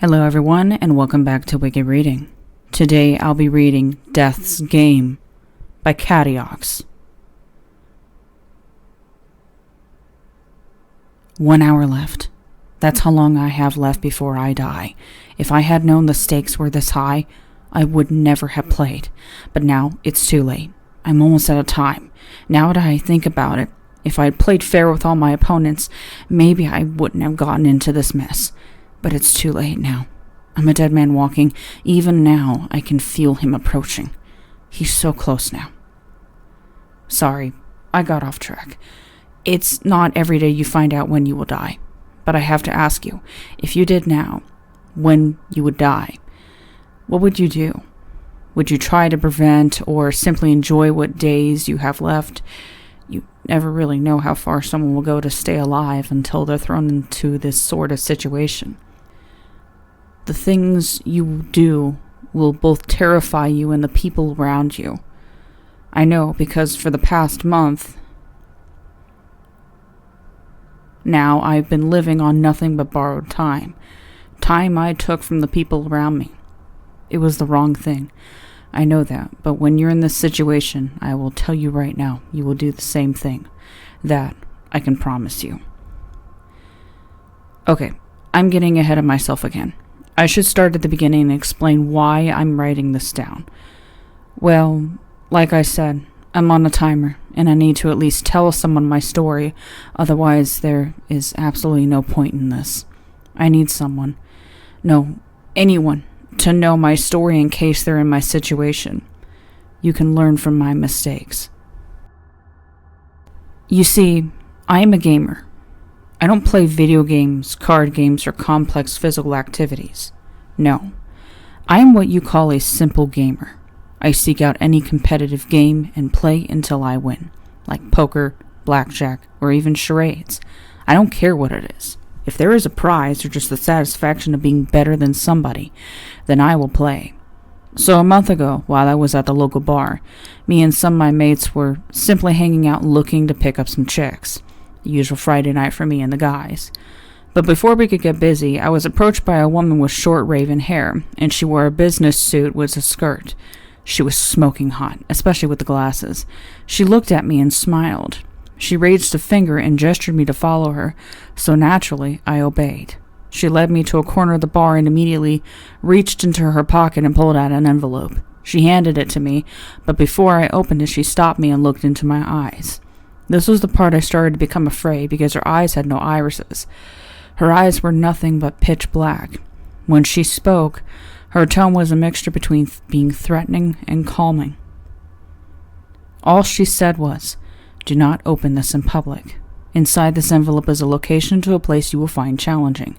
Hello everyone, and welcome back to Wiki Reading. Today I'll be reading Death's Game by Kadeox. 1 hour left. That's how long I have left before I die. If I had known the stakes were this high, I would never have played. But now it's too late. I'm almost out of time. Now that I think about it, if I had played fair with all my opponents, maybe I wouldn't have gotten into this mess. But it's too late now. I'm a dead man walking. Even now, I can feel him approaching. He's so close now. Sorry, I got off track. It's not every day you find out when you will die. But I have to ask you, if you did now, when you would die, what would you do? Would you try to prevent or simply enjoy what days you have left? You never really know how far someone will go to stay alive until they're thrown into this sort of situation. The things you do will both terrify you and the people around you. I know, because for the past month now I've been living on nothing but borrowed time. Time I took from the people around me. It was the wrong thing. I know that, but when you're in this situation, I will tell you right now, you will do the same thing. That I can promise you. Okay, I'm getting ahead of myself again. I should start at the beginning and explain why I'm writing this down. Well, like I said, I'm on a timer, and I need to at least tell someone my story, otherwise there is absolutely no point in this. I need someone, no, anyone, to know my story in case they're in my situation. You can learn from my mistakes. You see, I am a gamer. I don't play video games, card games, or complex physical activities. No. I am what you call a simple gamer. I seek out any competitive game and play until I win, like poker, blackjack, or even charades. I don't care what it is. If there is a prize or just the satisfaction of being better than somebody, then I will play. So a month ago, while I was at the local bar, me and some of my mates were simply hanging out looking to pick up some chicks. The usual Friday night for me and the guys. But before we could get busy, I was approached by a woman with short raven hair, and she wore a business suit with a skirt. She was smoking hot, especially with the glasses. She looked at me and smiled. She raised a finger and gestured me to follow her, so naturally I obeyed. She led me to a corner of the bar and immediately reached into her pocket and pulled out an envelope. She handed it to me, but before I opened it, she stopped me and looked into my eyes. This was the part I started to become afraid because her eyes had no irises. Her eyes were nothing but pitch black. When she spoke, her tone was a mixture between being threatening and calming. All she said was, "Do not open this in public. Inside this envelope is a location to a place you will find challenging.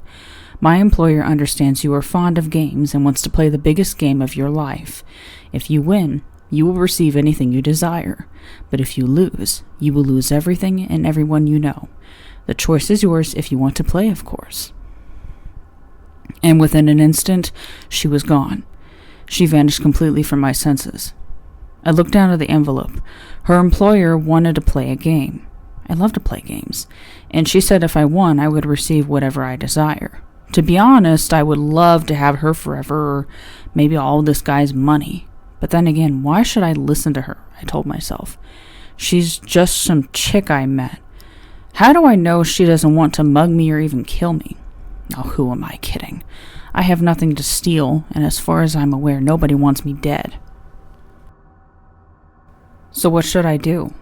My employer understands you are fond of games and wants to play the biggest game of your life. If you win, you will receive anything you desire. But if you lose, you will lose everything and everyone you know. The choice is yours if you want to play, of course." And within an instant, she was gone. She vanished completely from my senses. I looked down at the envelope. Her employer wanted to play a game. I love to play games. And she said if I won, I would receive whatever I desire. To be honest, I would love to have her forever, or maybe all this guy's money. But then again, why should I listen to her? I told myself. She's just some chick I met. How do I know she doesn't want to mug me or even kill me? Oh, who am I kidding? I have nothing to steal, and as far as I'm aware, nobody wants me dead. So what should I do?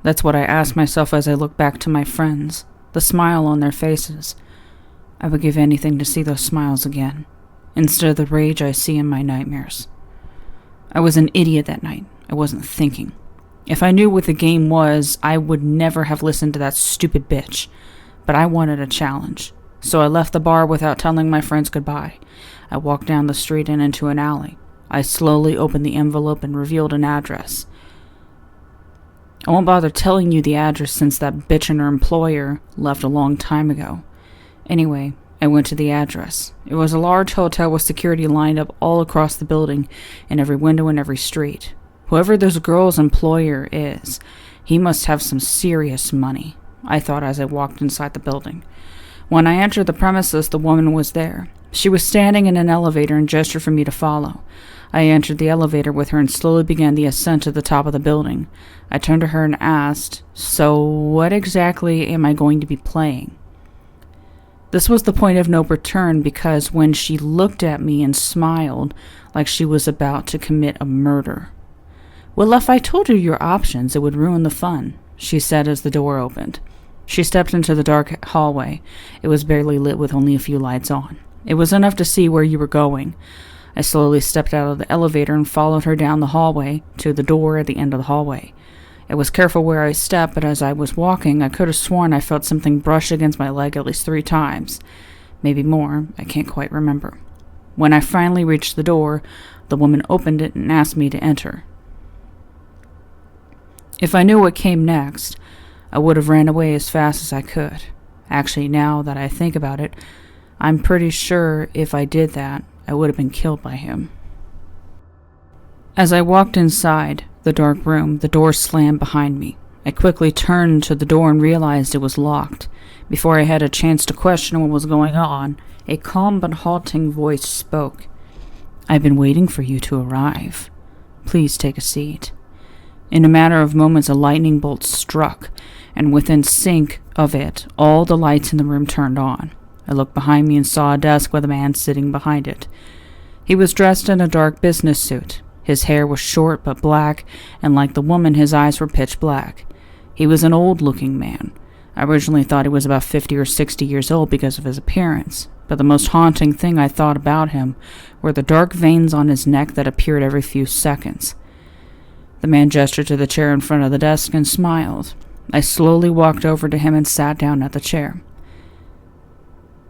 That's what I asked myself as I look back to my friends, the smile on their faces. I would give anything to see those smiles again, instead of the rage I see in my nightmares. I was an idiot that night. I wasn't thinking. If I knew what the game was, I would never have listened to that stupid bitch. But I wanted a challenge. So I left the bar without telling my friends goodbye. I walked down the street and into an alley. I slowly opened the envelope and revealed an address. I won't bother telling you the address since that bitch and her employer left a long time ago. Anyway, I went to the address. It was a large hotel with security lined up all across the building, in every window and every street. Whoever this girl's employer is, he must have some serious money, I thought as I walked inside the building. When I entered the premises, the woman was there. She was standing in an elevator and gestured for me to follow. I entered the elevator with her and slowly began the ascent to the top of the building. I turned to her and asked, "So what exactly am I going to be playing?" This was the point of no return because when she looked at me and smiled like she was about to commit a murder. "Well, if I told you your options, it would ruin the fun," she said as the door opened. She stepped into the dark hallway. It was barely lit with only a few lights on. It was enough to see where you were going. I slowly stepped out of the elevator and followed her down the hallway to the door at the end of the hallway. I was careful where I stepped, but as I was walking, I could have sworn I felt something brush against my leg at least 3 times. Maybe more, I can't quite remember. When I finally reached the door, the woman opened it and asked me to enter. If I knew what came next, I would have ran away as fast as I could. Actually, now that I think about it, I'm pretty sure if I did that, I would have been killed by him. As I walked inside the dark room, the door slammed behind me. I quickly turned to the door and realized it was locked. Before I had a chance to question what was going on, a calm but halting voice spoke. "I've been waiting for you to arrive. Please take a seat." In a matter of moments, a lightning bolt struck, and within sync of it, all the lights in the room turned on. I looked behind me and saw a desk with a man sitting behind it. He was dressed in a dark business suit. His hair was short but black, and like the woman, his eyes were pitch black. He was an old-looking man. I originally thought he was about 50 or 60 years old because of his appearance, but the most haunting thing I thought about him were the dark veins on his neck that appeared every few seconds. The man gestured to the chair in front of the desk and smiled. I slowly walked over to him and sat down at the chair.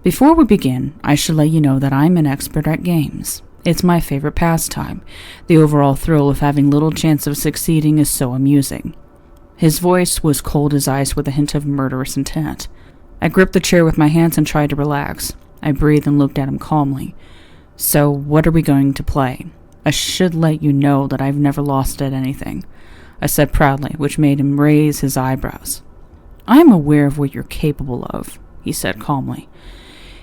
"Before we begin, I should let you know that I'm an expert at games. It's my favorite pastime. The overall thrill of having little chance of succeeding is so amusing." His voice was cold as ice with a hint of murderous intent. I gripped the chair with my hands and tried to relax. I breathed and looked at him calmly. "So, what are we going to play? I should let you know that I've never lost at anything," I said proudly, which made him raise his eyebrows. "I am aware of what you're capable of," he said calmly.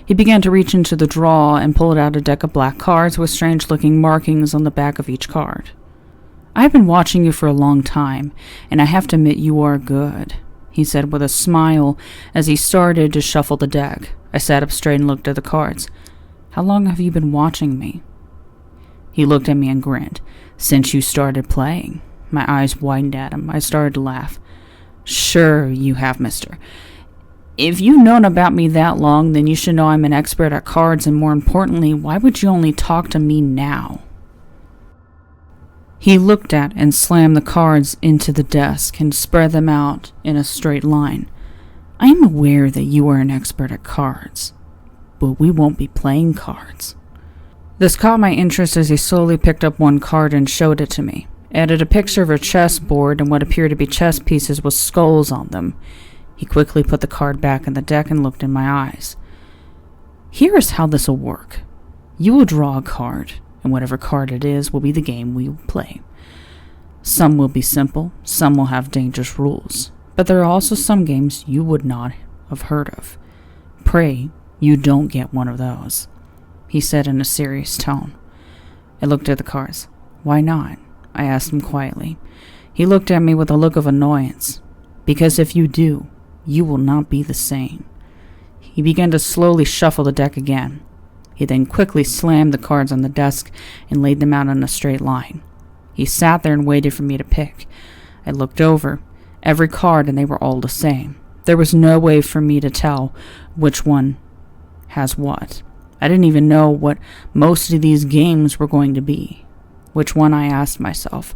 He began to reach into the drawer and pulled out a deck of black cards with strange-looking markings on the back of each card. "I've been watching you for a long time, and I have to admit you are good," he said with a smile as he started to shuffle the deck. I sat up straight and looked at the cards. "How long have you been watching me?" He looked at me and grinned. "Since you started playing." My eyes widened at him. I started to laugh. "Sure you have, mister. If you've known about me that long, then you should know I'm an expert at cards, and more importantly, why would you only talk to me now?" He looked at and slammed the cards into the desk and spread them out in a straight line. "I am aware that you are an expert at cards, but we won't be playing cards." This caught my interest as he slowly picked up one card and showed it to me. It had a picture of a chessboard and what appeared to be chess pieces with skulls on them. He quickly put the card back in the deck and looked in my eyes. "Here is how this will work. You will draw a card, and whatever card it is will be the game we will play. Some will be simple, some will have dangerous rules, but there are also some games you would not have heard of. Pray you don't get one of those," he said in a serious tone. I looked at the cards. "Why not?" I asked him quietly. He looked at me with a look of annoyance. "Because if you do, you will not be the same." He began to slowly shuffle the deck again. He then quickly slammed the cards on the desk and laid them out in a straight line. He sat there and waited for me to pick. I looked over every card and they were all the same. There was no way for me to tell which one has what. I didn't even know what most of these games were going to be. Which one, I asked myself.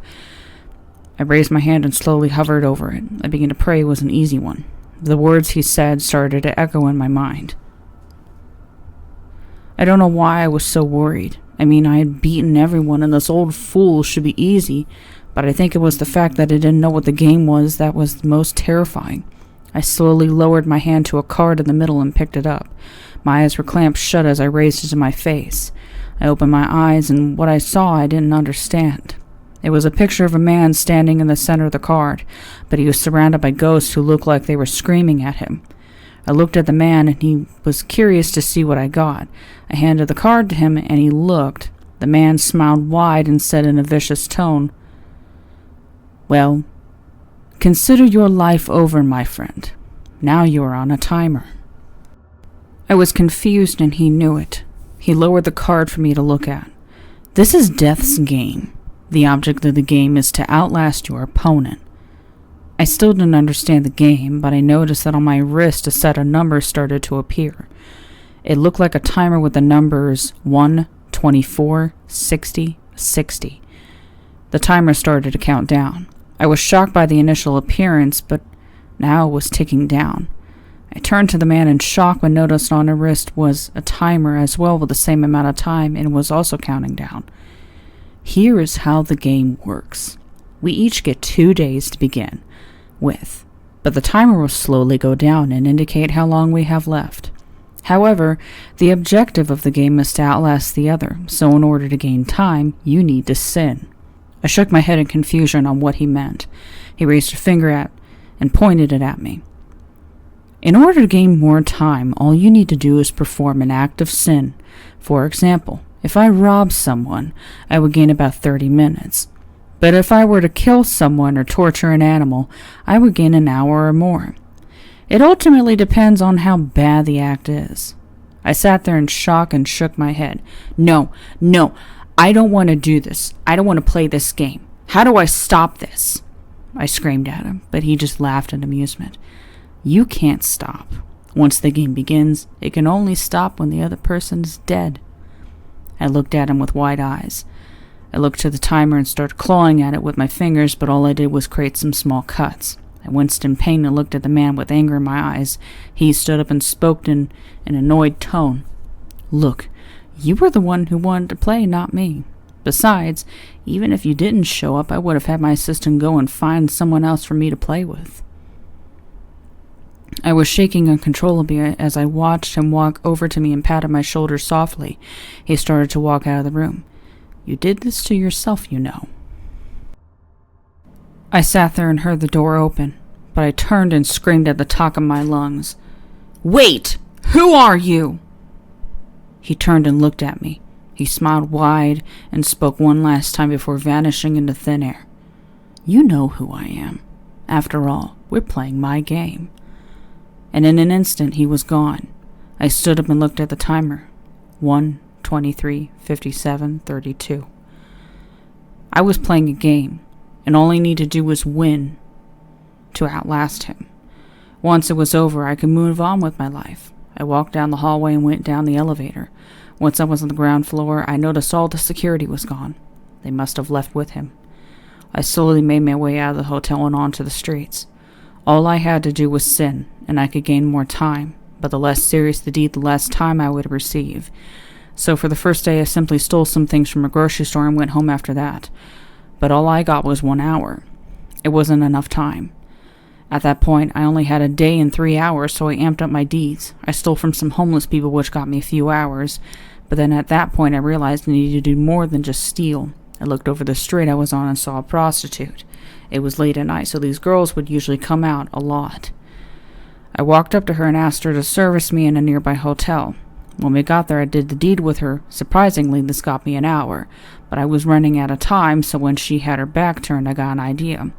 I raised my hand and slowly hovered over it. I began to pray it was an easy one. The words he said started to echo in my mind. I don't know why I was so worried. I mean, I had beaten everyone and this old fool should be easy, but I think it was the fact that I didn't know what the game was that was most terrifying. I slowly lowered my hand to a card in the middle and picked it up. My eyes were clamped shut as I raised it to my face. I opened my eyes, and what I saw I didn't understand. It was a picture of a man standing in the center of the card, but he was surrounded by ghosts who looked like they were screaming at him. I looked at the man, and he was curious to see what I got. I handed the card to him, and he looked. The man smiled wide and said in a vicious tone, "Well, consider your life over, my friend. Now you are on a timer." I was confused, and he knew it. He lowered the card for me to look at. "This is Death's game. The object of the game is to outlast your opponent." I still didn't understand the game, but I noticed that on my wrist a set of numbers started to appear. It looked like a timer with the numbers 1, 24, 60, 60. The timer started to count down. I was shocked by the initial appearance, but now it was ticking down. I turned to the man in shock when noticed on her wrist was a timer as well with the same amount of time and was also counting down. Here is how the game works. We each get 2 days to begin with, but the timer will slowly go down and indicate how long we have left. However, the objective of the game is to outlast the other, so in order to gain time, you need to sin. I shook my head in confusion on what he meant. He raised a finger at and pointed it at me. In order to gain more time, all you need to do is perform an act of sin. For example, if I rob someone, I would gain about 30 minutes. But if I were to kill someone or torture an animal, I would gain an hour or more. It ultimately depends on how bad the act is. I sat there in shock and shook my head. No, I don't want to do this. I don't want to play this game. How do I stop this?" I screamed at him, but he just laughed in amusement. "You can't stop. Once the game begins, it can only stop when the other person is dead." I looked at him with wide eyes. I looked to the timer and started clawing at it with my fingers, but all I did was create some small cuts. I winced in pain and looked at the man with anger in my eyes. He stood up and spoke in an annoyed tone. "Look, you were the one who wanted to play, not me. Besides, even if you didn't show up, I would have had my assistant go and find someone else for me to play with." I was shaking uncontrollably as I watched him walk over to me and patted my shoulder softly. He started to walk out of the room. "You did this to yourself, you know." I sat there and heard the door open, but I turned and screamed at the top of my lungs. "Wait! Who are you?" He turned and looked at me. He smiled wide and spoke one last time before vanishing into thin air. "You know who I am. After all, we're playing my game." And in an instant, he was gone. I stood up and looked at the timer. 1, 23, 57, 32. I was playing a game, and all I needed to do was win to outlast him. Once it was over, I could move on with my life. I walked down the hallway and went down the elevator. Once I was on the ground floor, I noticed all the security was gone. They must have left with him. I slowly made my way out of the hotel and onto the streets. All I had to do was sin, and I could gain more time, but the less serious the deed, the less time I would receive. So for the first day, I simply stole some things from a grocery store and went home after that. But all I got was 1 hour. It wasn't enough time. At that point, I only had a day and 3 hours, so I amped up my deeds. I stole from some homeless people, which got me a few hours. But then at that point, I realized I needed to do more than just steal. I looked over the street I was on and saw a prostitute. It was late at night, so these girls would usually come out a lot. I walked up to her and asked her to service me in a nearby hotel. When we got there, I did the deed with her. Surprisingly, this got me an hour. But I was running out of time, so when she had her back turned, I got an idea.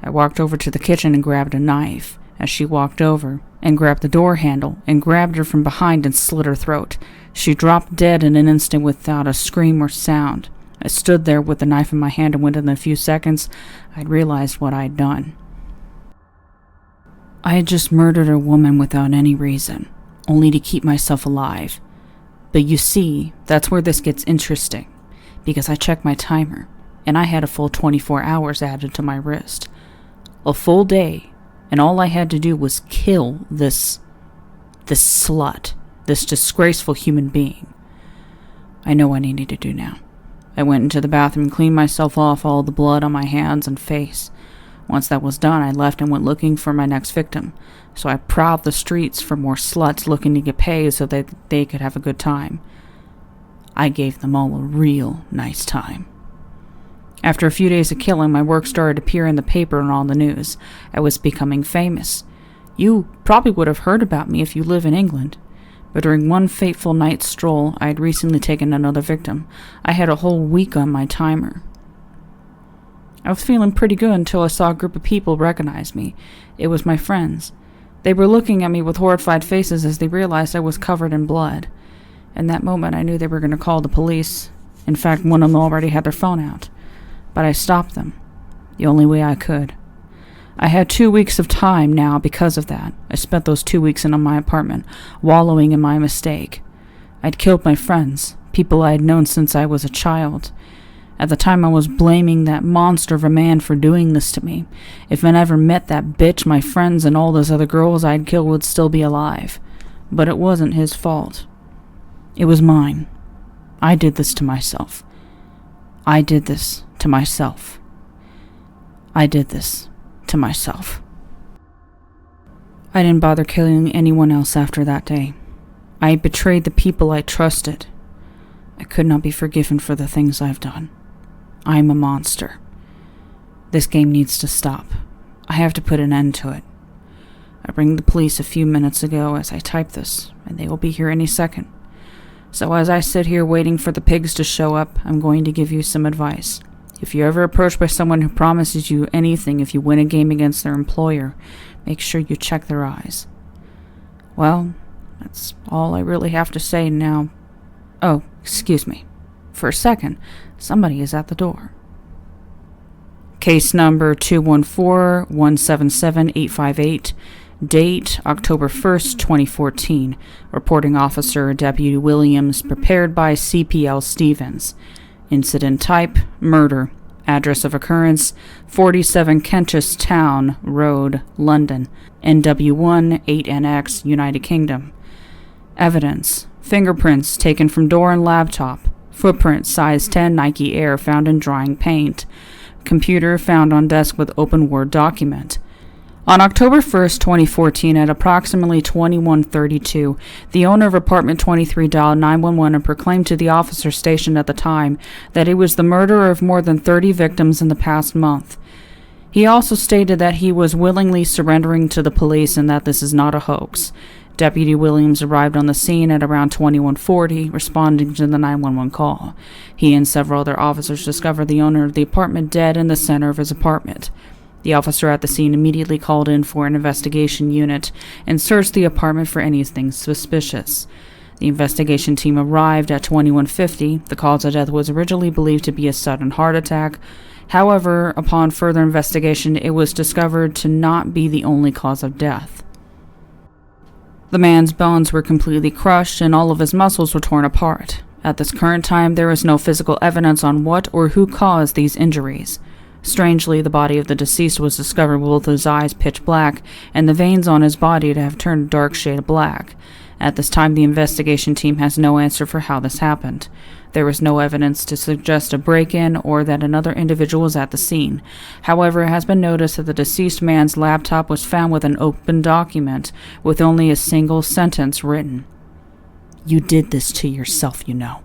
I walked over to the kitchen and grabbed a knife. As she walked over and grabbed the door handle and grabbed her from behind and slit her throat. She dropped dead in an instant without a scream or sound. I stood there with the knife in my hand, and within a few seconds, I'd realized what I'd done. I had just murdered a woman without any reason, only to keep myself alive. But you see, that's where this gets interesting, because I checked my timer, and I had a full 24 hours added to my wrist. A full day, and all I had to do was kill this slut, this disgraceful human being. I know what I needed to do now. I went into the bathroom and cleaned myself off all the blood on my hands and face. Once that was done, I left and went looking for my next victim. So I prowled the streets for more sluts looking to get paid so that they could have a good time. I gave them all a real nice time. After a few days of killing, my work started to appear in the paper and on the news. I was becoming famous. You probably would have heard about me if you live in England, but during one fateful night stroll, I had recently taken another victim. I had a whole week on my timer. I was feeling pretty good until I saw a group of people recognize me. It was my friends. They were looking at me with horrified faces as they realized I was covered in blood. In that moment, I knew they were going to call the police. In fact, one of them already had their phone out. But I stopped them, the only way I could. I had 2 weeks of time now because of that. I spent those 2 weeks in my apartment, wallowing in my mistake. I'd killed my friends, people I had known since I was a child. At the time, I was blaming that monster of a man for doing this to me. If I never met that bitch, my friends and all those other girls I'd killed would still be alive. But it wasn't his fault. It was mine. I did this to myself. I did this to myself. I did this to myself. I didn't bother killing anyone else after that day. I betrayed the people I trusted. I could not be forgiven for the things I've done. I am a monster. This game needs to stop. I have to put an end to it. I rang the police a few minutes ago as I type this, and they will be here any second. So as I sit here waiting for the pigs to show up, I'm going to give you some advice. If you're ever approached by someone who promises you anything if you win a game against their employer, make sure you check their eyes. Well, that's all I really have to say now. Oh, excuse me. For a second, somebody is at the door. Case number 214-177-858. Date, October 1st, 2014. Reporting officer, Deputy Williams, prepared by CPL Stevens. Incident type, murder. Address of occurrence, 47 Kentish Town Road, London, NW1 8NX, United Kingdom. Evidence, fingerprints taken from door and laptop. Footprint, size 10 Nike Air found in drying paint. Computer found on desk with open Word document. On October 1st, 2014, at approximately 21:32, the owner of apartment 23 dialed 911 and proclaimed to the officer stationed at the time that he was the murderer of more than 30 victims in the past month. He also stated that he was willingly surrendering to the police and that this is not a hoax. Deputy Williams arrived on the scene at around 21:40, responding to the 911 call. He and several other officers discovered the owner of the apartment dead in the center of his apartment. The officer at the scene immediately called in for an investigation unit and searched the apartment for anything suspicious. The investigation team arrived at 21:50. The cause of death was originally believed to be a sudden heart attack. However, upon further investigation, it was discovered to not be the only cause of death. The man's bones were completely crushed and all of his muscles were torn apart. At this current time, there is no physical evidence on what or who caused these injuries. Strangely, the body of the deceased was discovered with both his eyes pitch black and the veins on his body to have turned a dark shade of black. At this time, the investigation team has no answer for how this happened. There was no evidence to suggest a break-in or that another individual was at the scene. However, it has been noticed that the deceased man's laptop was found with an open document with only a single sentence written. "You did this to yourself, you know."